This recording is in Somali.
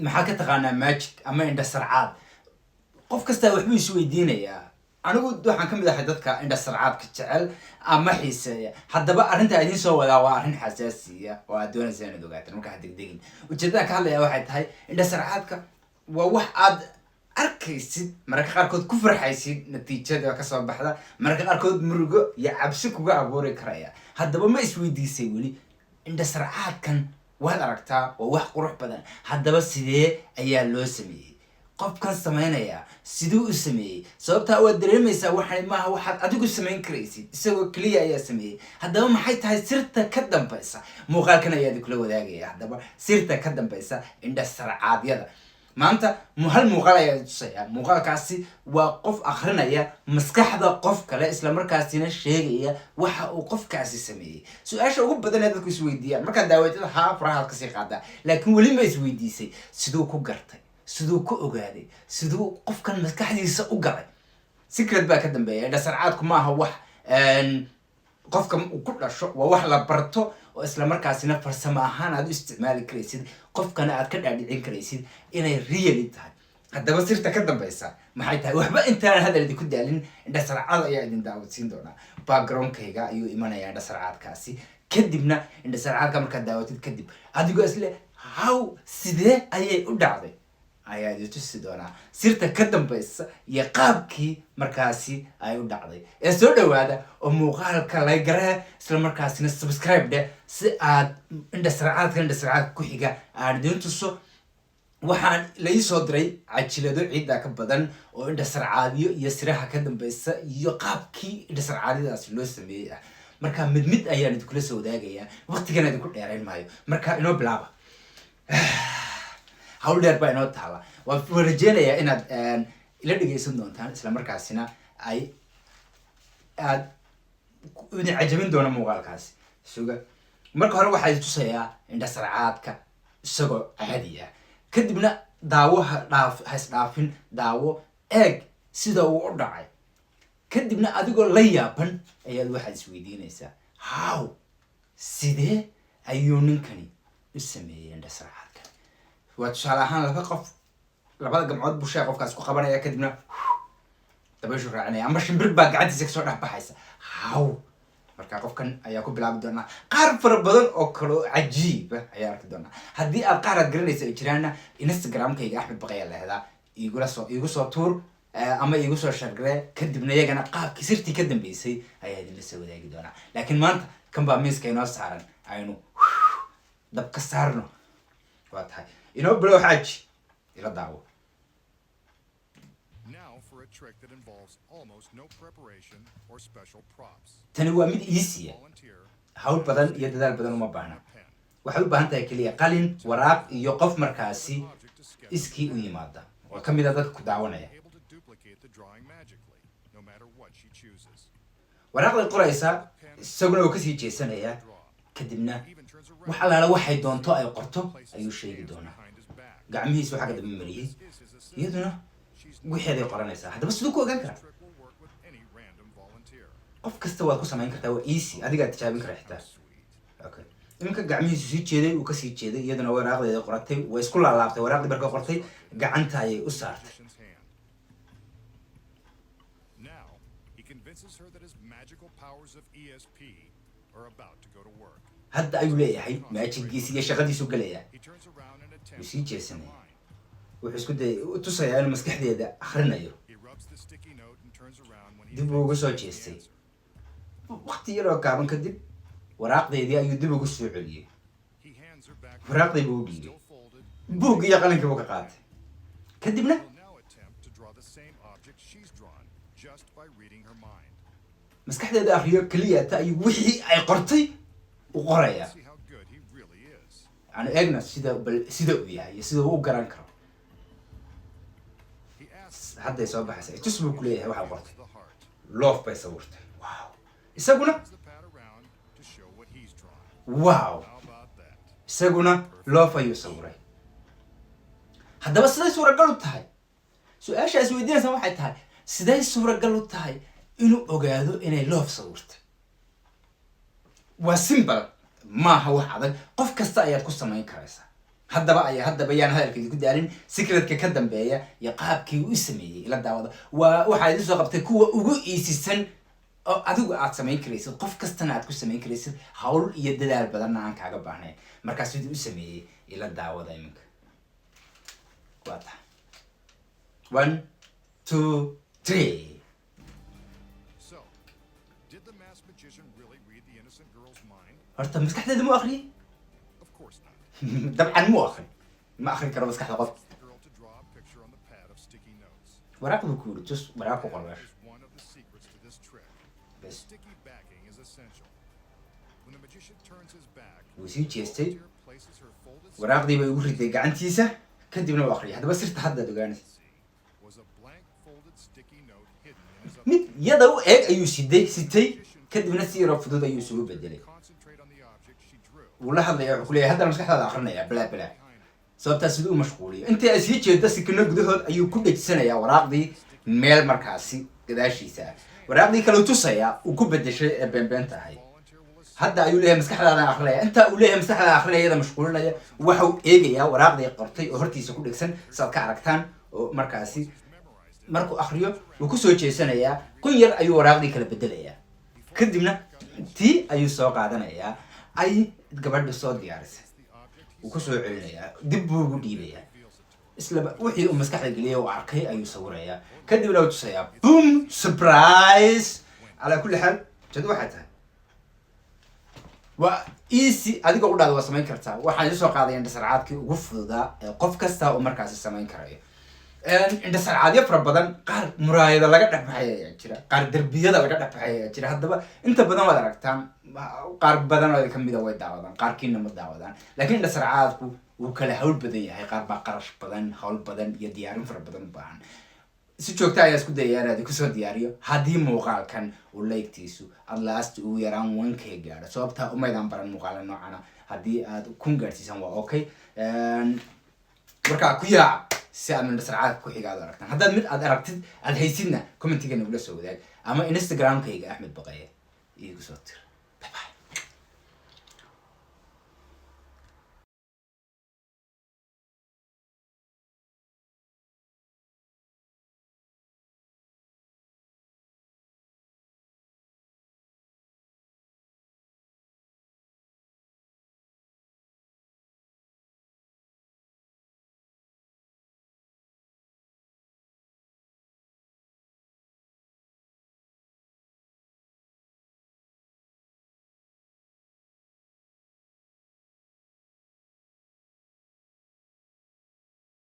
maxaa ka taqaanaa magic ama indha sarcaad qof kasta waxbuu isweydiinayaa anigu waxaan ka mid ahay dadka indha sarcaadka jecel ama xiiseeya haddaba arrinta idiin soo wadaa waa arrin xasaasiya oo aad doonaysa inaad ogaataan markaa degdegin ujeedada ka hadlaya waxay tahay indha sarcaadka waa wax aad arkaysid mararka qaarkood ku farxaysid natiijada kasoo baxda mararka qaarkood murugo iyo cabsi kuga abuuri karaya haddaba ma isweydiisay weli indha sarcaadkan waad aragtaa waa wax qurux badan haddaba sidee ayaa loo sameeyey qofkan sameynaya siduu u sameeyey sababtaa waad dareemaysaa waxaan maaha waxaad adigu samayn karaysid isagoo keliya ayaa sameeyey haddaba maxay tahay sirta ka dambaysa muuqaalkan ayaa kula wadaagaya haddaba sirta ka dambaysa indha sarcaadyada maanta hal muuqaal ayaa tusaya muuqaalkaasi waa qof akrinaya maskaxda qof kale isla markaasina sheegaya waxa uu qofkaasi sameeyey su-aasha ugu badan ee dadku isweydiiyaan markaad daawatada haa farahaad kasii qaadaa laakiin weli ma isweydiisay siduu ku gartay siduu ku ogaaday siduu qofkan maskaxdiisa u galay secret baa ka dambeeya indha sarcaadku maaha wax qofka uu ku dhasho waa wax la barto oo isla markaasina farsamo ahaan aad u isticmaali karaysid qofkana aad ka dhaadhicin karaysid inay really tahay haddaba sirta ka dambaysa maxay tahay waxba intaan hadal idinku daalin indha sarcaad ayaa idin daawadsiin doonaa backgroundkayga ayuu imanayaa indha sarcaadkaasi kadibna indha sarcaadka markaad daawatid kadib adigoo isle how sidee ayay u dhacday ayaa idin tusi doonaa sirta ka dambaysa iyo qaabkii markaasi ay u dhacday ee soo dhawaada oo muuqaalka laygaree isla markaasina subscribe dheh si aad indha sarcaadka ku xiga aan idin tuso waxaan lai soo diray cajilado ciidda ka badan oo indha sarcaadyo iyo siraha ka dambaysa iyo qaabkii indha sarcaadyadaasi loo sameeyey ah marka mid mid ayaan idinkula soo wadaagayaa waqtigan idinku dheerayn maayo marka inoo bilaaba hawl dheer baa inoo taala waan rajeynayaa inaad ila dhegeysan doontaan isla markaasina ay aad idin cajamin doona muuqaalkaasi suga marka hore waxaa tusayaa indha sarcaadka isagoo caadi ah kadibna daawo ha isdhaafin daawo eeg sida uu u dhacay kadibna adigoo la yaaban ayaad waxaad isweydiinaysaa how sidee ayuu ninkani u sameeyey indha sarcaadka waa tusaale ahaan labada gamcood bushaa qofkaas ku qabanaya kadibna dabayshu raacinaya ama shimbir baa gacantiisa kasoo dhex baxaysa how marka qofkan ayaa ku bilaabi doonaa qaar fara badan oo kaloo cajiiba ayaa arki doonaa haddii aad qaar aad garanaysa ay jiraana instagramkayga axmed baqaya lehedaa iigu soo tuur ama iigu soo shargaree kadibna iyagana qaabkii sirtii ka dambeysay ayaa idinla soo wadaagi doonaa laakiin maanta kan baa miiska inoo saaran aynu dab ka saarno waa tahay inoo bilow xaaji ila daawo tani waa mid easy hawl badan iyo dadaal badan uma baahna waxaad u baahan tahay keliya qalin waraaq iyo qof markaasi iskii u yimaada oo ka mid a dadka ku daawanaya waraaqday qoraysaa isaguna uu kasii jeesanayaa kadibna wax allaala waxay doonto ay qorto ayuu sheegi doonaa gacmihiisu xagga dambe mariyey iyaduna wixeeday qoranaysaa haddaba siduu ku ogaan karaa qof kasta waad ku samayn kartaa waa easy adigaad tijaabin kara xitaa okay iminka gacmihiisu sii jeeday uu kasii jeeday iyaduna waraaqdeeda qoratay way isku laalaabtay waraaqdii marka qortay gacanta ayay u saartay hadda ayuu leeyahay maajigiisi iyo shaqadiisu galayaa wuu sii jeesanaya wuxuu isku dayay u tusayaa inuu maskaxdeeda akrinayo dib uu ugu soo jeestay waqti yaroo gaaban kadib waraaqdeedii ayuu dib ugu soo celiyey waraaqdii buu u dhiibay buug iyo qalinkii buu ka qaatay kadibna maskaxdeeda akriyo keliya ta ayuu wixii ay qortay u qorayaa yani eegna sida uu yahay iyo sida uu u garan karo hadday soo baxaysa tus buu ku leeyahay waxaa qortay loof bay sawirtay wow isaguna wow isaguna loof ayuu sawiray haddaba siday suuragal u tahay su-aasha is weydiinaysa waxay tahay siday suuragal u tahay inuu ogaado inay loof sawirtay waa simple maaha wax adag qof kasta ayaad ku samayn karaysaa haddaba yaan hadalkeedii ku daalin secretka ka dambeeya iyo qaabkii uu sameeyey ila daawada waxaa idin soo qabtay kuwa ugu iisisan oo adigu aad samayn karaysid qof kastana aad ku samayn karaysid hawl iyo dadaal badanna aan kaaga baahnayn markaas sidii u sameeyey ila daawada iminka waa tahay 1 2 3 horta maskaxdeeda mu akhriyey dabcan mu akrin ma akrin karo maskaxda qof waraaq buu ku yiri tus waraaq ku qor meesha bes wuu sii jeestay waraaqdii bay ugu riday gacantiisa kadibna uu akhriyay haddaba sirta haddaad ogaanaysa mid yada u eeg ayuu sitay kadibna si yaroo fudud ayuu isugu bedelay wuu la hadlaya wuxuu ku leeyahay haddana maskaxdaada akrinaya balaa balaa sababtaas siduu u mashquuliyo intii ay sii jeedo sikino gudahood ayuu ku dhejisanayaa waraaqdii meel markaasi gadaashiisa ah waraaqdii kale uu tusayaa uu ku bedeshay ee beenbeenta ahayd hadda ayuu leeyahay maskaxdaada akrinaya intaa uu leeyahay maskaxdaada akrinaya iyada mashquulinaya waxau eegayaa waraaqdii qortay oo hortiisa ku dhegsan saad ka aragtaan oo markaasi markuu akriyo wuu kusoo jeesanayaa kun yar ayuu waraaqdii kala bedelayaa kadibna tii ayuu soo qaadanayaa ay gabadha soo diyaarisay wuu kusoo celinayaa dib buu ugu dhiibayaa islaba wixii uu maskaxda geliyay uu arkay ayuu sawirayaa kadibna uu tusayaa boom surprise calaa kulli xaal jadu waxay tahay waa easy adiga u dhaada waa samayn kartaa waxaan isoo qaadaya indhasarcaadkii ugu fududaa ee qof kasta oo markaasi samayn karayo indhasarcaadyo fara badan qaar muraayada laga dhexbaxay ayaa jira qaar derbiyada laga dhexbaxay ayaa jira haddaba inta badan waad aragtaan qaar badan oo kamida way daawadaan qaarkiina ma daawadaan laakiin indhasarcaadku wuu kala hawl badan yahay qaar baa qarash badan hawl badan iyo diyaarin fara badan u baahan si joogta ayaa isku dayaya inaad kusoo diyaariyo haddii muuqaalkan uu laygtiisu adlaast ugu yaraan 1k gaadho sababtaa umaydaan baran muuqaala noocana haddii aad kun gaadhsiisan waa okay markaa ku yaaca si aad indhasarcaadka ku xiga aad aragtaan haddaad mid aad aragtid aad haysidna commentiga nagula soo wadaag ama instagramkayga axmed baqaye iigu soo tir